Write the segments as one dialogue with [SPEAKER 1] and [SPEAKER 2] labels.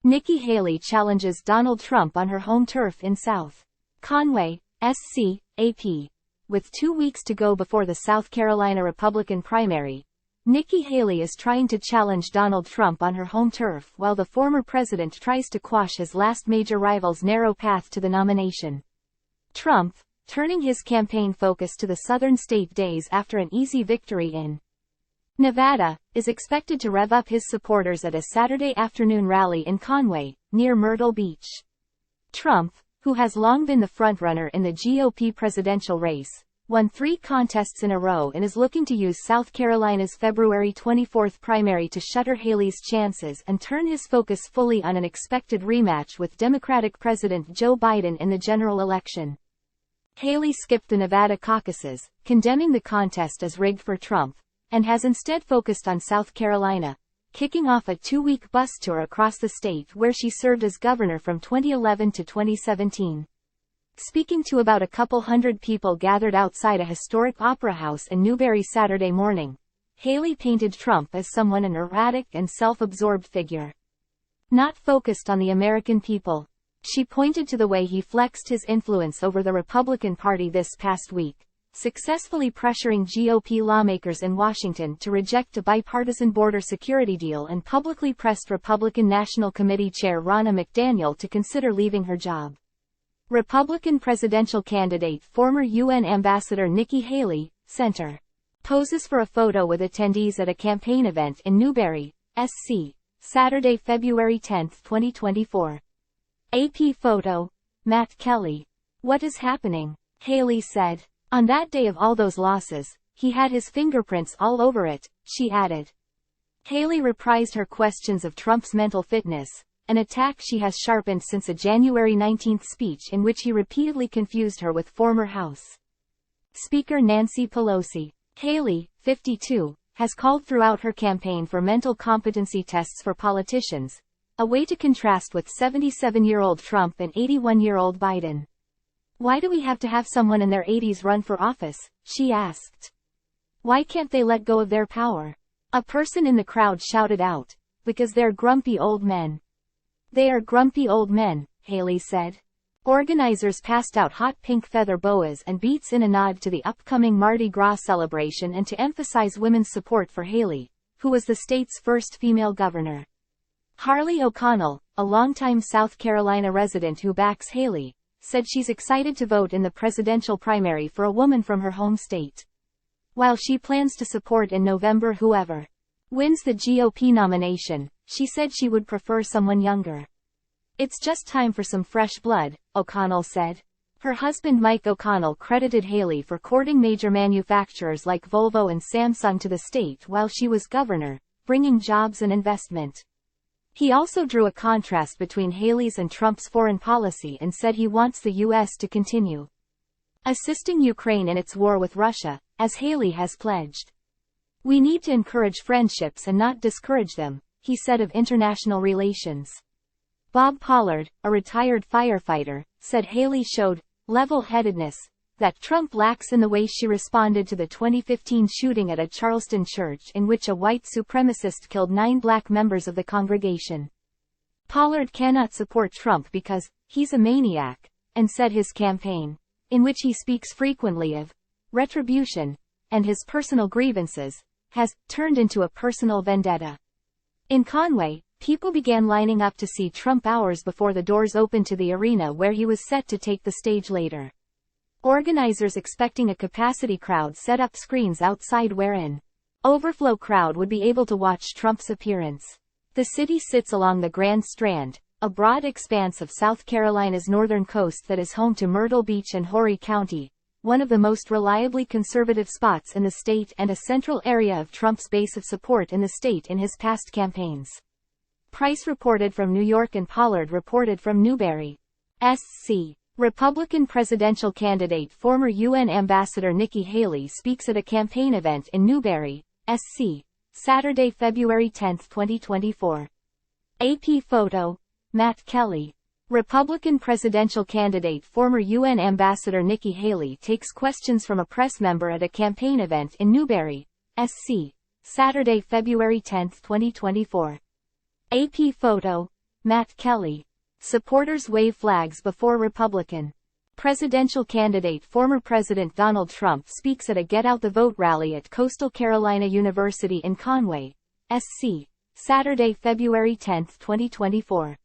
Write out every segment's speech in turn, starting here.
[SPEAKER 1] Nikki Haley challenges Donald Trump on her home turf in South Conway, SC, AP. With 2 weeks to go before the South Carolina Republican primary, Nikki Haley is trying to challenge Donald Trump on her home turf while the former president tries to quash his last major rival's narrow path to the nomination. Trump, turning his campaign focus to the southern state days after an easy victory in Nevada, is expected to rev up his supporters at a Saturday afternoon rally in Conway, near Myrtle Beach. Trump, who has long been the frontrunner in the GOP presidential race, won 3 contests in a row and is looking to use South Carolina's February 24 primary to shutter Haley's chances and turn his focus fully on an expected rematch with Democratic President Joe Biden in the general election. Haley skipped the Nevada caucuses, condemning the contest as rigged for Trump, and has instead focused on South Carolina, kicking off a 2-week bus tour across the state where she served as governor from 2011 to 2017. Speaking to about a couple hundred people gathered outside a historic opera house in Newberry Saturday morning, Haley painted Trump as someone an erratic and self-absorbed figure, not focused on the American people. She pointed to the way he flexed his influence over the Republican Party this past week, successfully pressuring GOP lawmakers in Washington to reject a bipartisan border security deal and publicly pressed Republican National Committee Chair Ronna McDaniel to consider leaving her job. Republican presidential candidate former UN Ambassador Nikki Haley, Center, poses for a photo with attendees at a campaign event in Newberry, SC, Saturday, February 10, 2024. AP photo, Matt Kelly. What is happening? Haley said. On that day of all those losses, he had his fingerprints all over it, she added. Haley reprised her questions of Trump's mental fitness, an attack she has sharpened since a January 19 speech in which he repeatedly confused her with former House Speaker Nancy Pelosi. Haley, 52, has called throughout her campaign for mental competency tests for politicians, a way to contrast with 77-year-old Trump and 81-year-old Biden. Why do we have to have someone in their 80s run for office? She asked. Why can't they let go of their power? A person in the crowd shouted out. Because they're grumpy old men. They are grumpy old men, Haley said. Organizers passed out hot pink feather boas and beats in a nod to the upcoming Mardi Gras celebration and to emphasize women's support for Haley, who was the state's first female governor. Harley O'Connell, a longtime South Carolina resident who backs Haley, said she's excited to vote in the presidential primary for a woman from her home state. While she plans to support in November whoever wins the GOP nomination, she said she would prefer someone younger. It's just time for some fresh blood, O'Connell said. Her husband Mike O'Connell credited Haley for courting major manufacturers like Volvo and Samsung to the state while she was governor, bringing jobs and investment. He also drew a contrast between Haley's and Trump's foreign policy and said he wants the U.S. to continue assisting Ukraine in its war with Russia, as Haley has pledged. We need to encourage friendships and not discourage them, he said of international relations. Bob Pollard, a retired firefighter, said Haley showed level-headedness that Trump lacks in the way she responded to the 2015 shooting at a Charleston church in which a white supremacist killed 9 black members of the congregation. Pollard cannot support Trump because he's a maniac, and said his campaign, in which he speaks frequently of retribution and his personal grievances, has turned into a personal vendetta. In Conway, people began lining up to see Trump hours before the doors opened to the arena where he was set to take the stage later. Organizers expecting a capacity crowd set up screens outside where an overflow crowd would be able to watch Trump's appearance. The city sits along the Grand Strand, a broad expanse of South Carolina's northern coast that is home to Myrtle Beach and Horry County, one of the most reliably conservative spots in the state and a central area of Trump's base of support in the state in his past campaigns. Price reported from New York and Pollard reported from Newberry. SC. Republican presidential candidate former UN Ambassador Nikki Haley speaks at a campaign event in Newberry, SC, Saturday, February 10, 2024. AP photo, Matt Kelly. Republican presidential candidate former UN Ambassador Nikki Haley takes questions from a press member at a campaign event in Newberry, SC, Saturday, February 10, 2024. AP photo, Matt Kelly. Supporters wave flags before Republican presidential candidate former President Donald Trump speaks at a Get Out the Vote rally at Coastal Carolina University in Conway, SC, Saturday, February 10, 2024.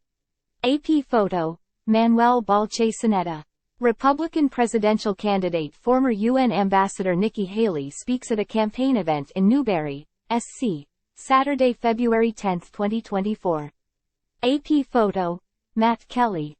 [SPEAKER 1] AP photo, Manuel Balcecineta. Republican presidential candidate former UN Ambassador Nikki Haley speaks at a campaign event in Newberry, SC, Saturday, February 10, 2024. AP photo, Matt Kelly.